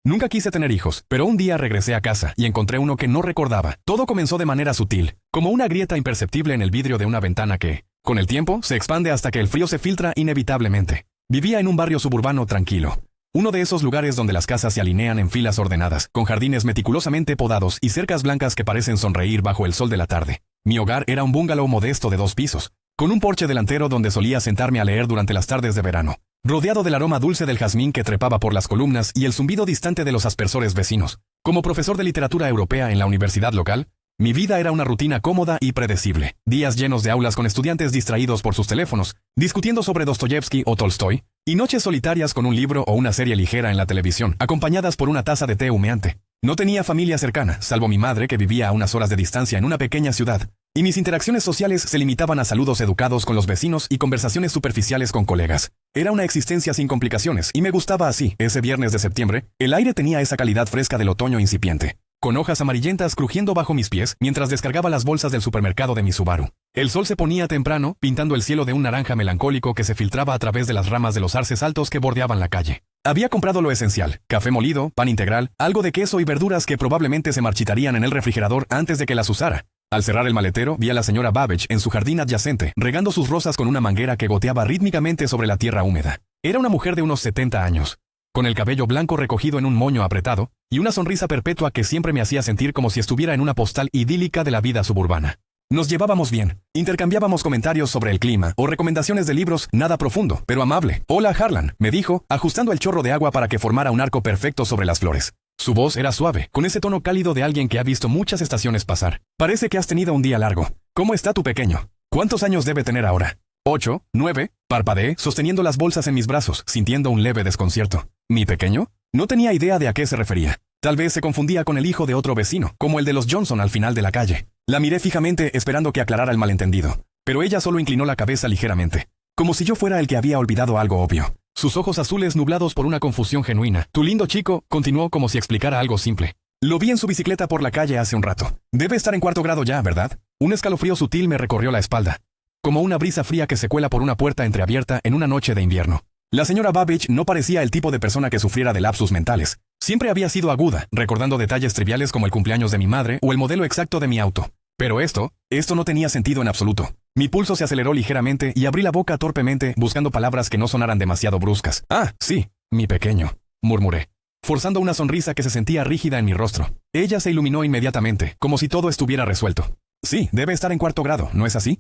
Nunca quise tener hijos, pero un día regresé a casa y encontré uno que no recordaba. Todo comenzó de manera sutil, como una grieta imperceptible en el vidrio de una ventana que, con el tiempo, se expande hasta que el frío se filtra inevitablemente. Vivía en un barrio suburbano tranquilo. Uno de esos lugares donde las casas se alinean en filas ordenadas, con jardines meticulosamente podados y cercas blancas que parecen sonreír bajo el sol de la tarde. Mi hogar era un bungalow modesto de 2 pisos, con un porche delantero donde solía sentarme a leer durante las tardes de verano, rodeado del aroma dulce del jazmín que trepaba por las columnas y el zumbido distante de los aspersores vecinos. Como profesor de literatura europea en la universidad local, mi vida era una rutina cómoda y predecible. Días llenos de aulas con estudiantes distraídos por sus teléfonos, discutiendo sobre Dostoyevsky o Tolstoy, y noches solitarias con un libro o una serie ligera en la televisión, acompañadas por una taza de té humeante. No tenía familia cercana, salvo mi madre que vivía a unas horas de distancia en una pequeña ciudad, y mis interacciones sociales se limitaban a saludos educados con los vecinos y conversaciones superficiales con colegas. Era una existencia sin complicaciones, y me gustaba así. Ese viernes de septiembre, el aire tenía esa calidad fresca del otoño incipiente, con hojas amarillentas crujiendo bajo mis pies mientras descargaba las bolsas del supermercado de mi Subaru. El sol se ponía temprano, pintando el cielo de un naranja melancólico que se filtraba a través de las ramas de los arces altos que bordeaban la calle. Había comprado lo esencial: café molido, pan integral, algo de queso y verduras que probablemente se marchitarían en el refrigerador antes de que las usara. Al cerrar el maletero, vi a la señora Babbage en su jardín adyacente, regando sus rosas con una manguera que goteaba rítmicamente sobre la tierra húmeda. Era una mujer de unos 70 años, con el cabello blanco recogido en un moño apretado, y una sonrisa perpetua que siempre me hacía sentir como si estuviera en una postal idílica de la vida suburbana. Nos llevábamos bien, intercambiábamos comentarios sobre el clima o recomendaciones de libros, nada profundo, pero amable. «Hola, Harlan», me dijo, ajustando el chorro de agua para que formara un arco perfecto sobre las flores. Su voz era suave, con ese tono cálido de alguien que ha visto muchas estaciones pasar. «Parece que has tenido un día largo. ¿Cómo está tu pequeño? ¿Cuántos años debe tener ahora?» «8, 9, parpadeé, sosteniendo las bolsas en mis brazos, sintiendo un leve desconcierto. ¿Mi pequeño?» No tenía idea de a qué se refería. Tal vez se confundía con el hijo de otro vecino, como el de los Johnson al final de la calle. La miré fijamente esperando que aclarara el malentendido, pero ella solo inclinó la cabeza ligeramente, como si yo fuera el que había olvidado algo obvio. Sus ojos azules nublados por una confusión genuina. «Tu lindo chico», continuó como si explicara algo simple. «Lo vi en su bicicleta por la calle hace un rato. Debe estar en 4º grado ya, ¿verdad?» Un escalofrío sutil me recorrió la espalda, como una brisa fría que se cuela por una puerta entreabierta en una noche de invierno. La señora Babbage no parecía el tipo de persona que sufriera de lapsus mentales. Siempre había sido aguda, recordando detalles triviales como el cumpleaños de mi madre o el modelo exacto de mi auto. Pero esto no tenía sentido en absoluto. Mi pulso se aceleró ligeramente y abrí la boca torpemente, buscando palabras que no sonaran demasiado bruscas. «Ah, sí, mi pequeño», murmuré, forzando una sonrisa que se sentía rígida en mi rostro. Ella se iluminó inmediatamente, como si todo estuviera resuelto. «Sí, debe estar en 4º grado, ¿no es así?»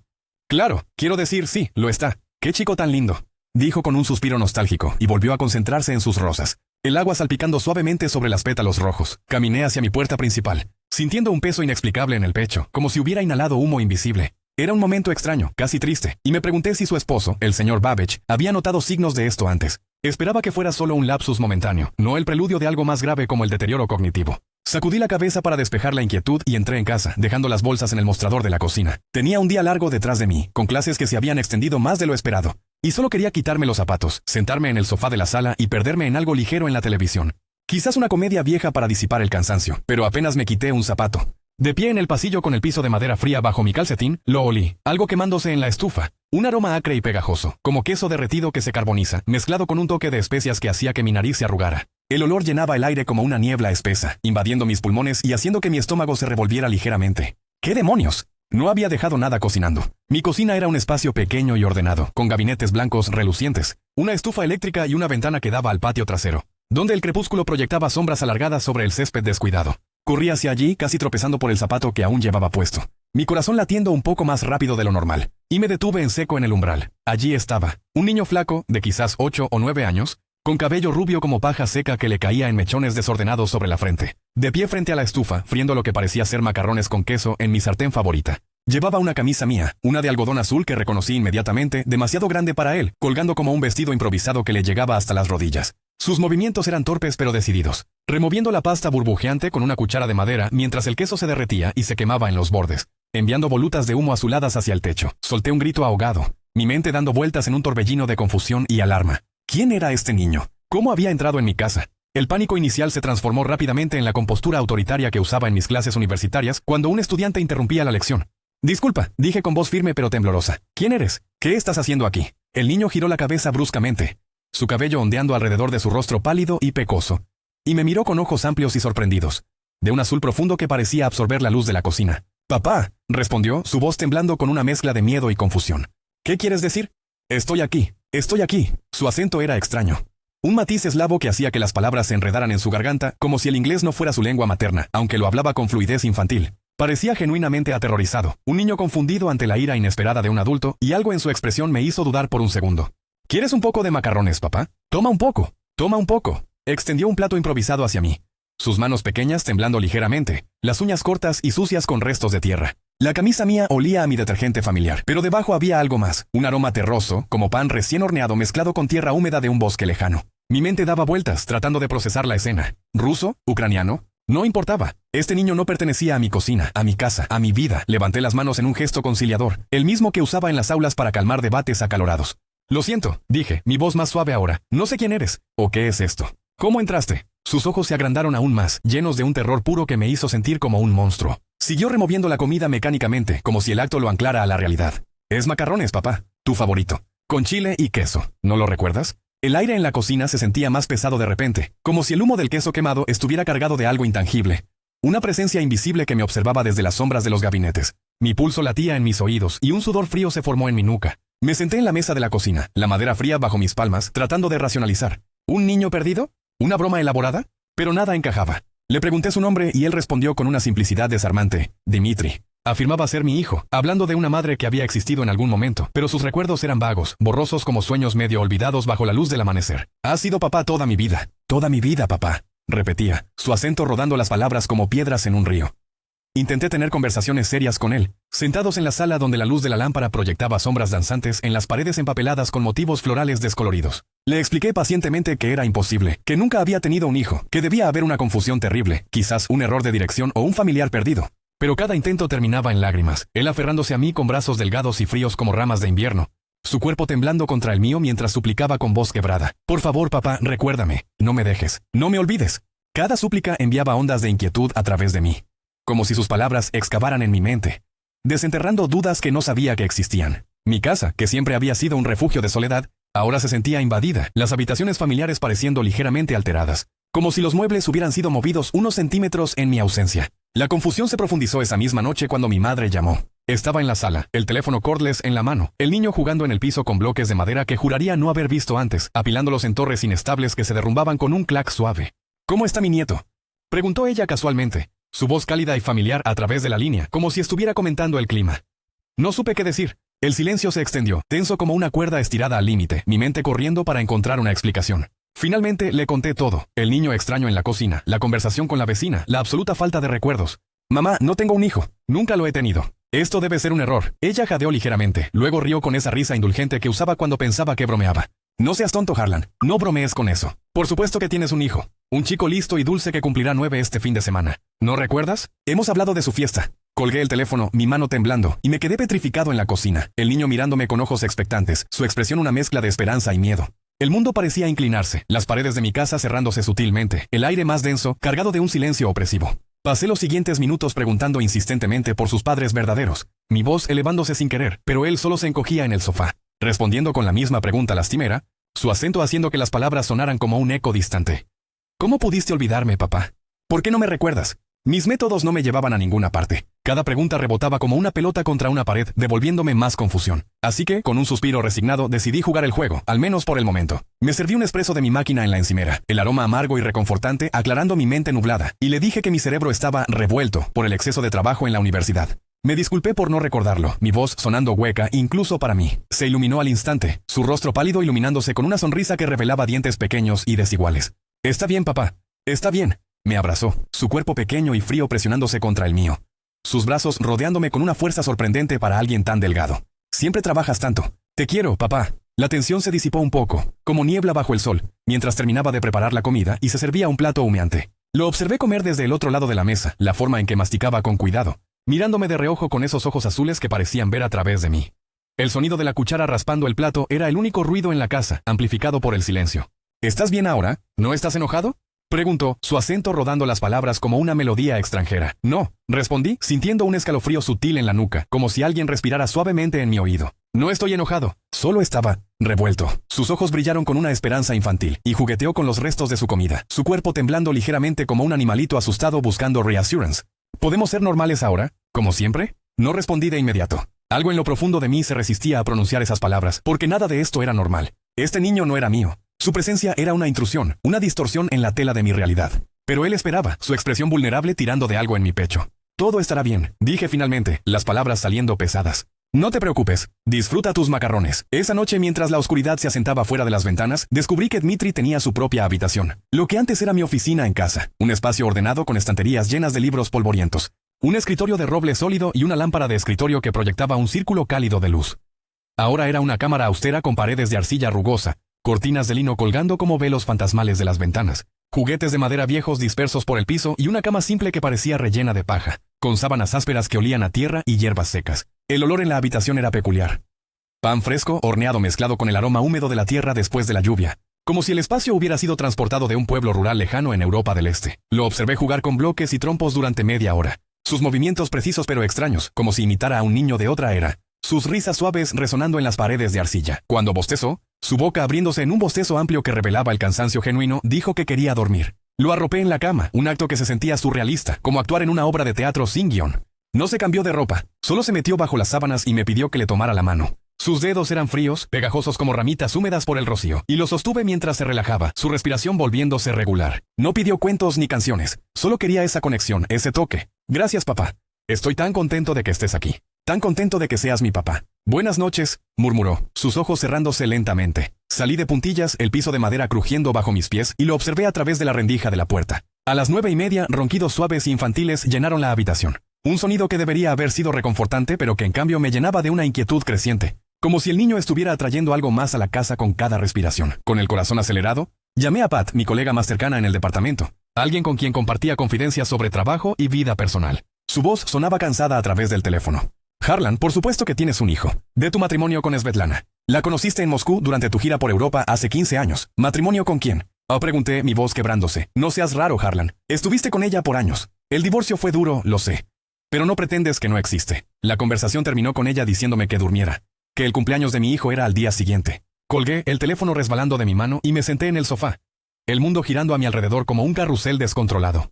«Claro, quiero decir, sí, lo está. ¡Qué chico tan lindo!», dijo con un suspiro nostálgico, y volvió a concentrarse en sus rosas, el agua salpicando suavemente sobre los pétalos rojos. Caminé hacia mi puerta principal, sintiendo un peso inexplicable en el pecho, como si hubiera inhalado humo invisible. Era un momento extraño, casi triste, y me pregunté si su esposo, el señor Babbage, había notado signos de esto antes. Esperaba que fuera solo un lapsus momentáneo, no el preludio de algo más grave como el deterioro cognitivo. Sacudí la cabeza para despejar la inquietud y entré en casa, dejando las bolsas en el mostrador de la cocina. Tenía un día largo detrás de mí, con clases que se habían extendido más de lo esperado, y solo quería quitarme los zapatos, sentarme en el sofá de la sala y perderme en algo ligero en la televisión. Quizás una comedia vieja para disipar el cansancio, pero apenas me quité un zapato. De pie en el pasillo con el piso de madera fría bajo mi calcetín, lo olí, algo quemándose en la estufa. Un aroma acre y pegajoso, como queso derretido que se carboniza, mezclado con un toque de especias que hacía que mi nariz se arrugara. El olor llenaba el aire como una niebla espesa, invadiendo mis pulmones y haciendo que mi estómago se revolviera ligeramente. ¿Qué demonios? No había dejado nada cocinando. Mi cocina era un espacio pequeño y ordenado, con gabinetes blancos relucientes, una estufa eléctrica y una ventana que daba al patio trasero, donde el crepúsculo proyectaba sombras alargadas sobre el césped descuidado. Corrí hacia allí, casi tropezando por el zapato que aún llevaba puesto, mi corazón latiendo un poco más rápido de lo normal, y me detuve en seco en el umbral. Allí estaba, un niño flaco, de quizás 8 o 9 años, con cabello rubio como paja seca que le caía en mechones desordenados sobre la frente, de pie frente a la estufa, friendo lo que parecía ser macarrones con queso en mi sartén favorita. Llevaba una camisa mía, una de algodón azul que reconocí inmediatamente, demasiado grande para él, colgando como un vestido improvisado que le llegaba hasta las rodillas. Sus movimientos eran torpes pero decididos, removiendo la pasta burbujeante con una cuchara de madera mientras el queso se derretía y se quemaba en los bordes, enviando volutas de humo azuladas hacia el techo. Solté un grito ahogado, mi mente dando vueltas en un torbellino de confusión y alarma. ¿Quién era este niño? ¿Cómo había entrado en mi casa? El pánico inicial se transformó rápidamente en la compostura autoritaria que usaba en mis clases universitarias cuando un estudiante interrumpía la lección. «Disculpa», dije con voz firme pero temblorosa. «¿Quién eres? ¿Qué estás haciendo aquí?» El niño giró la cabeza bruscamente, su cabello ondeando alrededor de su rostro pálido y pecoso, y me miró con ojos amplios y sorprendidos, de un azul profundo que parecía absorber la luz de la cocina. «Papá», respondió, su voz temblando con una mezcla de miedo y confusión. «¿Qué quieres decir?» Estoy aquí. Su acento era extraño. Un matiz eslavo que hacía que las palabras se enredaran en su garganta, como si el inglés no fuera su lengua materna, aunque lo hablaba con fluidez infantil. Parecía genuinamente aterrorizado, un niño confundido ante la ira inesperada de un adulto, y algo en su expresión me hizo dudar por un segundo. «¿Quieres un poco de macarrones, papá? Toma un poco. Extendió un plato improvisado hacia mí. Sus manos pequeñas temblando ligeramente, las uñas cortas y sucias con restos de tierra. La camisa mía olía a mi detergente familiar, pero debajo había algo más, un aroma terroso, como pan recién horneado mezclado con tierra húmeda de un bosque lejano. Mi mente daba vueltas, tratando de procesar la escena. ¿Ruso? ¿Ucraniano? No importaba. Este niño no pertenecía a mi cocina, a mi casa, a mi vida. Levanté las manos en un gesto conciliador, el mismo que usaba en las aulas para calmar debates acalorados. «Lo siento», dije, mi voz más suave ahora. «No sé quién eres. ¿O qué es esto? ¿Cómo entraste?» Sus ojos se agrandaron aún más, llenos de un terror puro que me hizo sentir como un monstruo. Siguió removiendo la comida mecánicamente, como si el acto lo anclara a la realidad. «Es macarrones, papá. Tu favorito. Con chile y queso. ¿No lo recuerdas?» El aire en la cocina se sentía más pesado de repente, como si el humo del queso quemado estuviera cargado de algo intangible. Una presencia invisible que me observaba desde las sombras de los gabinetes. Mi pulso latía en mis oídos y un sudor frío se formó en mi nuca. Me senté en la mesa de la cocina, la madera fría bajo mis palmas, tratando de racionalizar. ¿Un niño perdido? ¿Una broma elaborada? Pero nada encajaba. Le pregunté su nombre y él respondió con una simplicidad desarmante. «Dmitri». Afirmaba ser mi hijo, hablando de una madre que había existido en algún momento, pero sus recuerdos eran vagos, borrosos como sueños medio olvidados bajo la luz del amanecer. «Has sido papá toda mi vida. Toda mi vida, papá», repetía, su acento rodando las palabras como piedras en un río. Intenté tener conversaciones serias con él, sentados en la sala donde la luz de la lámpara proyectaba sombras danzantes en las paredes empapeladas con motivos florales descoloridos. Le expliqué pacientemente que era imposible, que nunca había tenido un hijo, que debía haber una confusión terrible, quizás un error de dirección o un familiar perdido. Pero cada intento terminaba en lágrimas, él aferrándose a mí con brazos delgados y fríos como ramas de invierno, su cuerpo temblando contra el mío mientras suplicaba con voz quebrada. «Por favor, papá, recuérdame. No me dejes. No me olvides». Cada súplica enviaba ondas de inquietud a través de mí, como si sus palabras excavaran en mi mente, desenterrando dudas que no sabía que existían. Mi casa, que siempre había sido un refugio de soledad, ahora se sentía invadida, las habitaciones familiares pareciendo ligeramente alteradas, como si los muebles hubieran sido movidos unos centímetros en mi ausencia. La confusión se profundizó esa misma noche cuando mi madre llamó. Estaba en la sala, el teléfono cordless en la mano, el niño jugando en el piso con bloques de madera que juraría no haber visto antes, apilándolos en torres inestables que se derrumbaban con un clac suave. «¿Cómo está mi nieto?», preguntó ella casualmente, su voz cálida y familiar a través de la línea, como si estuviera comentando el clima. No supe qué decir. El silencio se extendió, tenso como una cuerda estirada al límite, mi mente corriendo para encontrar una explicación. Finalmente le conté todo, el niño extraño en la cocina, la conversación con la vecina, la absoluta falta de recuerdos. «Mamá, no tengo un hijo. Nunca lo he tenido. Esto debe ser un error». Ella jadeó ligeramente, luego rió con esa risa indulgente que usaba cuando pensaba que bromeaba. «No seas tonto, Harlan. No bromees con eso. Por supuesto que tienes un hijo. Un chico listo y dulce que cumplirá 9 este fin de semana. ¿No recuerdas? Hemos hablado de su fiesta». Colgué el teléfono, mi mano temblando, y me quedé petrificado en la cocina, el niño mirándome con ojos expectantes, su expresión una mezcla de esperanza y miedo. El mundo parecía inclinarse, las paredes de mi casa cerrándose sutilmente, el aire más denso, cargado de un silencio opresivo. Pasé los siguientes minutos preguntando insistentemente por sus padres verdaderos, mi voz elevándose sin querer, pero él solo se encogía en el sofá, respondiendo con la misma pregunta lastimera, su acento haciendo que las palabras sonaran como un eco distante. «¿Cómo pudiste olvidarme, papá? ¿Por qué no me recuerdas?» Mis métodos no me llevaban a ninguna parte. Cada pregunta rebotaba como una pelota contra una pared, devolviéndome más confusión. Así que, con un suspiro resignado, decidí jugar el juego, al menos por el momento. Me serví un espresso de mi máquina en la encimera, el aroma amargo y reconfortante aclarando mi mente nublada, y le dije que mi cerebro estaba revuelto por el exceso de trabajo en la universidad. Me disculpé por no recordarlo, mi voz sonando hueca incluso para mí. Se iluminó al instante, su rostro pálido iluminándose con una sonrisa que revelaba dientes pequeños y desiguales. «Está bien, papá. Está bien». Me abrazó, su cuerpo pequeño y frío presionándose contra el mío. Sus brazos rodeándome con una fuerza sorprendente para alguien tan delgado. «Siempre trabajas tanto. Te quiero, papá». La tensión se disipó un poco, como niebla bajo el sol, mientras terminaba de preparar la comida y se servía un plato humeante. Lo observé comer desde el otro lado de la mesa, la forma en que masticaba con cuidado, mirándome de reojo con esos ojos azules que parecían ver a través de mí. El sonido de la cuchara raspando el plato era el único ruido en la casa, amplificado por el silencio. «¿Estás bien ahora? ¿No estás enojado?», preguntó, su acento rodando las palabras como una melodía extranjera. «No», respondí, sintiendo un escalofrío sutil en la nuca, como si alguien respirara suavemente en mi oído. No estoy enojado, solo estaba revuelto. Sus ojos brillaron con una esperanza infantil y jugueteó con los restos de su comida, su cuerpo temblando ligeramente como un animalito asustado buscando reassurance. ¿Podemos ser normales ahora? ¿Como siempre? No respondí de inmediato. Algo en lo profundo de mí se resistía a pronunciar esas palabras, porque nada de esto era normal. Este niño no era mío. Su presencia era una intrusión, una distorsión en la tela de mi realidad. Pero él esperaba, su expresión vulnerable tirando de algo en mi pecho. Todo estará bien, dije finalmente, las palabras saliendo pesadas. No te preocupes, disfruta tus macarrones. Esa noche, mientras la oscuridad se asentaba fuera de las ventanas, descubrí que Dmitri tenía su propia habitación. Lo que antes era mi oficina en casa, un espacio ordenado con estanterías llenas de libros polvorientos, un escritorio de roble sólido y una lámpara de escritorio que proyectaba un círculo cálido de luz. Ahora era una cámara austera con paredes de arcilla rugosa, cortinas de lino colgando como velos fantasmales de las ventanas, juguetes de madera viejos dispersos por el piso y una cama simple que parecía rellena de paja, con sábanas ásperas que olían a tierra y hierbas secas. El olor en la habitación era peculiar. Pan fresco, horneado mezclado con el aroma húmedo de la tierra después de la lluvia, como si el espacio hubiera sido transportado de un pueblo rural lejano en Europa del Este. Lo observé jugar con bloques y trompos durante media hora. Sus movimientos precisos pero extraños, como si imitara a un niño de otra era. Sus risas suaves resonando en las paredes de arcilla. Cuando bostezó, su boca abriéndose en un bostezo amplio que revelaba el cansancio genuino, dijo que quería dormir. Lo arropé en la cama, un acto que se sentía surrealista, como actuar en una obra de teatro sin guión. No se cambió de ropa, solo se metió bajo las sábanas y me pidió que le tomara la mano. Sus dedos eran fríos, pegajosos como ramitas húmedas por el rocío, y los sostuve mientras se relajaba, su respiración volviéndose regular. No pidió cuentos ni canciones, solo quería esa conexión, ese toque. Gracias, papá. Estoy tan contento de que estés aquí. Tan contento de que seas mi papá. Buenas noches, murmuró, sus ojos cerrándose lentamente. Salí de puntillas, el piso de madera crujiendo bajo mis pies, y lo observé a través de la rendija de la puerta. A las 9:30, ronquidos suaves e infantiles llenaron la habitación. Un sonido que debería haber sido reconfortante, pero que en cambio me llenaba de una inquietud creciente. Como si el niño estuviera atrayendo algo más a la casa con cada respiración. Con el corazón acelerado, llamé a Pat, mi colega más cercana en el departamento. Alguien con quien compartía confidencias sobre trabajo y vida personal. Su voz sonaba cansada a través del teléfono. Harlan, por supuesto que tienes un hijo. De tu matrimonio con Svetlana. La conociste en Moscú durante tu gira por Europa hace 15 años. ¿Matrimonio con quién? Pregunté, mi voz quebrándose. No seas raro, Harlan. Estuviste con ella por años. El divorcio fue duro, lo sé. Pero no pretendes que no existe. La conversación terminó con ella diciéndome que durmiera. Que el cumpleaños de mi hijo era al día siguiente. Colgué, el teléfono resbalando de mi mano, y me senté en el sofá. El mundo girando a mi alrededor como un carrusel descontrolado.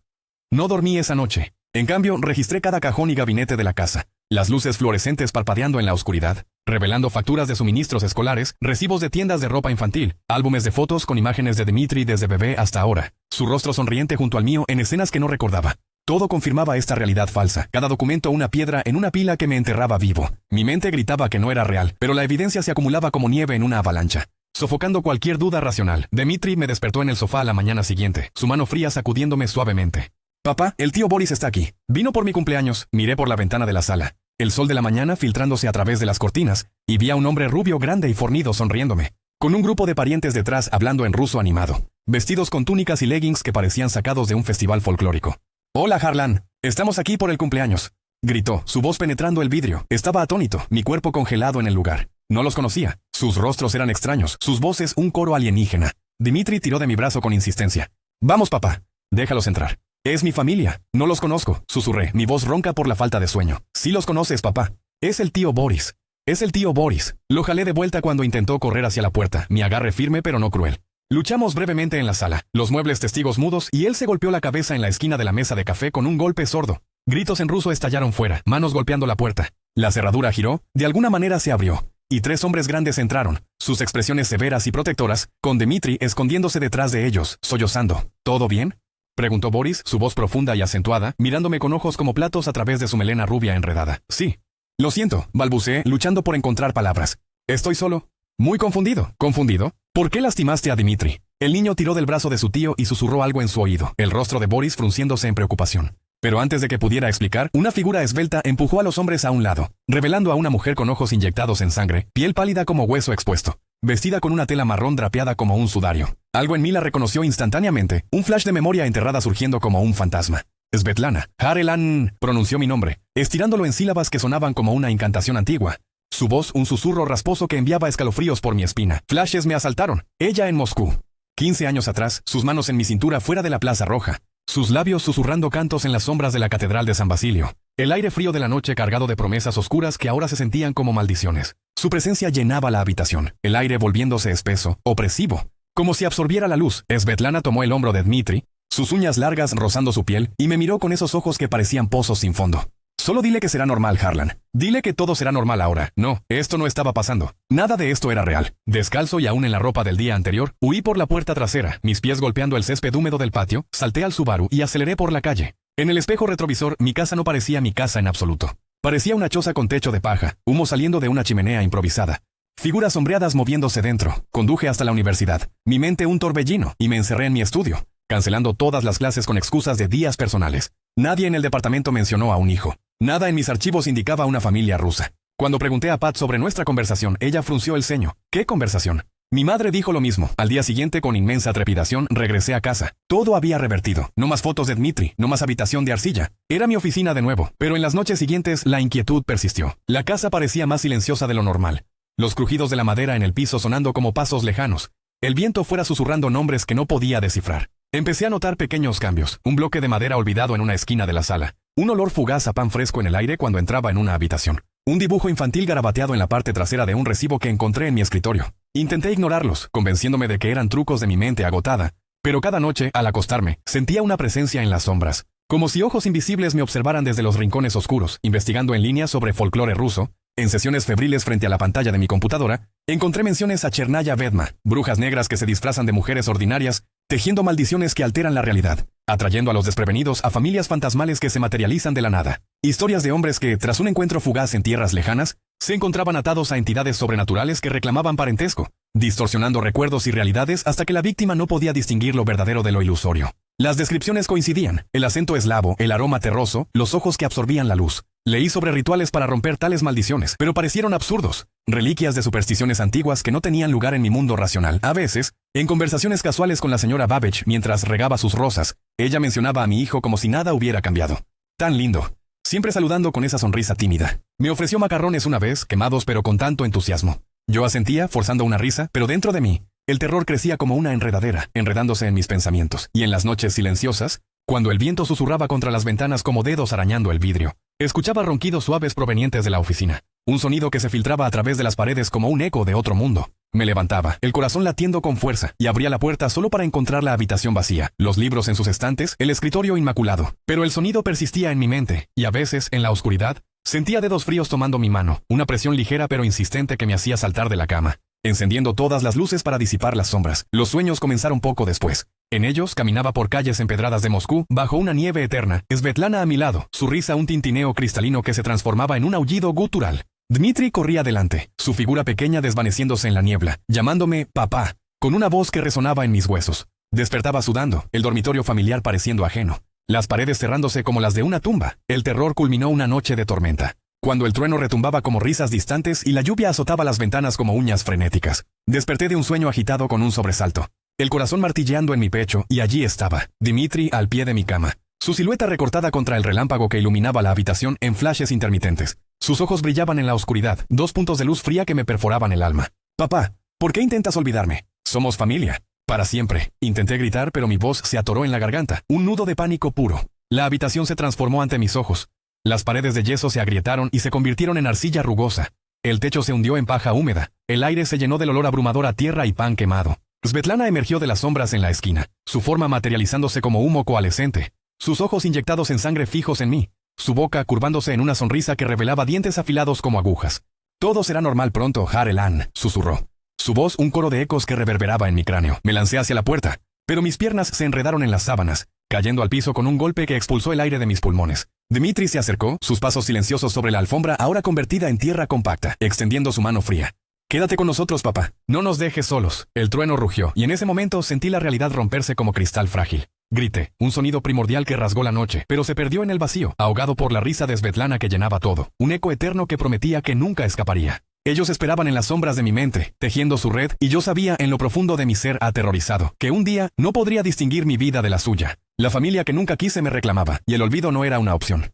No dormí esa noche. En cambio, registré cada cajón y gabinete de la casa. Las luces fluorescentes parpadeando en la oscuridad, revelando facturas de suministros escolares, recibos de tiendas de ropa infantil, álbumes de fotos con imágenes de Dmitri desde bebé hasta ahora, su rostro sonriente junto al mío en escenas que no recordaba. Todo confirmaba esta realidad falsa, cada documento una piedra en una pila que me enterraba vivo. Mi mente gritaba que no era real, pero la evidencia se acumulaba como nieve en una avalancha, sofocando cualquier duda racional. Dmitri me despertó en el sofá a la mañana siguiente, su mano fría sacudiéndome suavemente. Papá, el tío Boris está aquí. Vino por mi cumpleaños. Miré por la ventana de la sala. El sol de la mañana filtrándose a través de las cortinas, y vi a un hombre rubio grande y fornido sonriéndome, con un grupo de parientes detrás hablando en ruso animado, vestidos con túnicas y leggings que parecían sacados de un festival folclórico. Hola, Harlan. Estamos aquí por el cumpleaños. Gritó, su voz penetrando el vidrio. Estaba atónito, mi cuerpo congelado en el lugar. No los conocía. Sus rostros eran extraños, sus voces un coro alienígena. Dmitri tiró de mi brazo con insistencia. Vamos, papá. Déjalos entrar. Es mi familia. No los conozco, susurré, mi voz ronca por la falta de sueño. Sí los conoces, papá. Es el tío Boris. Es el tío Boris. Lo jalé de vuelta cuando intentó correr hacia la puerta, mi agarre firme pero no cruel. Luchamos brevemente en la sala, los muebles testigos mudos, y él se golpeó la cabeza en la esquina de la mesa de café con un golpe sordo. Gritos en ruso estallaron fuera, manos golpeando la puerta. La cerradura giró, de alguna manera se abrió, y 3 hombres grandes entraron, sus expresiones severas y protectoras, con Dmitri escondiéndose detrás de ellos, sollozando. ¿Todo bien?, preguntó Boris, su voz profunda y acentuada, mirándome con ojos como platos a través de su melena rubia enredada. Sí. Lo siento, balbuceé, luchando por encontrar palabras. Estoy solo. Muy confundido. ¿Confundido? ¿Por qué lastimaste a Dmitri? El niño tiró del brazo de su tío y susurró algo en su oído, el rostro de Boris frunciéndose en preocupación. Pero antes de que pudiera explicar, una figura esbelta empujó a los hombres a un lado, revelando a una mujer con ojos inyectados en sangre, piel pálida como hueso expuesto, vestida con una tela marrón drapeada como un sudario. Algo en mí la reconoció instantáneamente, un flash de memoria enterrada surgiendo como un fantasma. Svetlana. Harelan, pronunció mi nombre, estirándolo en sílabas que sonaban como una incantación antigua. Su voz, un susurro rasposo que enviaba escalofríos por mi espina. Flashes me asaltaron. Ella en Moscú. 15 años atrás, sus manos en mi cintura fuera de la Plaza Roja. sus labios susurrando cantos en las sombras de la Catedral de San Basilio. El aire frío de la noche cargado de promesas oscuras que ahora se sentían como maldiciones. Su presencia llenaba la habitación, el aire volviéndose espeso, opresivo, como si absorbiera la luz. Svetlana tomó el hombro de Dmitri, sus uñas largas rozando su piel, y me miró con esos ojos que parecían pozos sin fondo. Solo dile que será normal, Harlan. Dile que todo será normal ahora. No, esto no estaba pasando. Nada de esto era real. Descalzo y aún en la ropa del día anterior, huí por la puerta trasera, mis pies golpeando el césped húmedo del patio, salté al Subaru y aceleré por la calle. En el espejo retrovisor, mi casa no parecía mi casa en absoluto. Parecía una choza con techo de paja, humo saliendo de una chimenea improvisada. Figuras sombreadas moviéndose dentro. Conduje hasta la universidad. Mi mente un torbellino, y me encerré en mi estudio, cancelando todas las clases con excusas de días personales. Nadie en el departamento mencionó a un hijo. Nada en mis archivos indicaba una familia rusa. Cuando pregunté a Pat sobre nuestra conversación, ella frunció el ceño. ¿Qué conversación? Mi madre dijo lo mismo. Al día siguiente, con inmensa trepidación, regresé a casa. Todo había revertido. No más fotos de Dmitri, no más habitación de arcilla. Era mi oficina de nuevo, pero en las noches siguientes la inquietud persistió. La casa parecía más silenciosa de lo normal. Los crujidos de la madera en el piso sonando como pasos lejanos. El viento fuera susurrando nombres que no podía descifrar. Empecé a notar pequeños cambios. Un bloque de madera olvidado en una esquina de la sala. Un olor fugaz a pan fresco en el aire cuando entraba en una habitación. Un dibujo infantil garabateado en la parte trasera de un recibo que encontré en mi escritorio. Intenté ignorarlos, convenciéndome de que eran trucos de mi mente agotada. Pero cada noche, al acostarme, sentía una presencia en las sombras. Como si ojos invisibles me observaran desde los rincones oscuros, investigando en línea sobre folclore ruso. En sesiones febriles frente a la pantalla de mi computadora, encontré menciones a Chernaya Vedma, brujas negras que se disfrazan de mujeres ordinarias, tejiendo maldiciones que alteran la realidad, atrayendo a los desprevenidos a familias fantasmales que se materializan de la nada. Historias de hombres que, tras un encuentro fugaz en tierras lejanas, se encontraban atados a entidades sobrenaturales que reclamaban parentesco, distorsionando recuerdos y realidades hasta que la víctima no podía distinguir lo verdadero de lo ilusorio. Las descripciones coincidían, el acento eslavo, el aroma terroso, los ojos que absorbían la luz. Leí sobre rituales para romper tales maldiciones, pero parecieron absurdos, reliquias de supersticiones antiguas que no tenían lugar en mi mundo racional. A veces, en conversaciones casuales con la señora Babbage mientras regaba sus rosas, ella mencionaba a mi hijo como si nada hubiera cambiado. Tan lindo, siempre saludando con esa sonrisa tímida. Me ofreció macarrones una vez, quemados pero con tanto entusiasmo. Yo asentía, forzando una risa, pero dentro de mí, el terror crecía como una enredadera, enredándose en mis pensamientos. Y en las noches silenciosas, cuando el viento susurraba contra las ventanas como dedos arañando el vidrio, escuchaba ronquidos suaves provenientes de la oficina. Un sonido que se filtraba a través de las paredes como un eco de otro mundo. Me levantaba, el corazón latiendo con fuerza, y abría la puerta solo para encontrar la habitación vacía, los libros en sus estantes, el escritorio inmaculado. Pero el sonido persistía en mi mente, y a veces, en la oscuridad, sentía dedos fríos tomando mi mano, una presión ligera pero insistente que me hacía saltar de la cama, encendiendo todas las luces para disipar las sombras. Los sueños comenzaron poco después. En ellos caminaba por calles empedradas de Moscú, bajo una nieve eterna, Svetlana a mi lado, su risa un tintineo cristalino que se transformaba en un aullido gutural. Dmitri corría delante, su figura pequeña desvaneciéndose en la niebla, llamándome papá, con una voz que resonaba en mis huesos. Despertaba sudando, el dormitorio familiar pareciendo ajeno, las paredes cerrándose como las de una tumba. El terror culminó una noche de tormenta, cuando el trueno retumbaba como risas distantes y la lluvia azotaba las ventanas como uñas frenéticas. Desperté de un sueño agitado con un sobresalto, el corazón martilleando en mi pecho, y allí estaba, Dmitri al pie de mi cama, su silueta recortada contra el relámpago que iluminaba la habitación en flashes intermitentes. Sus ojos brillaban en la oscuridad, dos puntos de luz fría que me perforaban el alma. Papá, ¿por qué intentas olvidarme? Somos familia. Para siempre. Intenté gritar, pero mi voz se atoró en la garganta, un nudo de pánico puro. La habitación se transformó ante mis ojos. Las paredes de yeso se agrietaron y se convirtieron en arcilla rugosa. El techo se hundió en paja húmeda. El aire se llenó del olor abrumador a tierra y pan quemado. Svetlana emergió de las sombras en la esquina, su forma materializándose como humo coalescente, sus ojos inyectados en sangre fijos en mí, su boca curvándose en una sonrisa que revelaba dientes afilados como agujas. Todo será normal pronto, Harlan, susurró. Su voz un coro de ecos que reverberaba en mi cráneo. Me lancé hacia la puerta, pero mis piernas se enredaron en las sábanas, cayendo al piso con un golpe que expulsó el aire de mis pulmones. Dmitri se acercó, sus pasos silenciosos sobre la alfombra ahora convertida en tierra compacta, extendiendo su mano fría. Quédate con nosotros, papá. No nos dejes solos. El trueno rugió, y en ese momento sentí la realidad romperse como cristal frágil. Grité, un sonido primordial que rasgó la noche, pero se perdió en el vacío, ahogado por la risa de Svetlana que llenaba todo, un eco eterno que prometía que nunca escaparía. Ellos esperaban en las sombras de mi mente, tejiendo su red, y yo sabía en lo profundo de mi ser aterrorizado, que un día no podría distinguir mi vida de la suya. La familia que nunca quise me reclamaba, y el olvido no era una opción.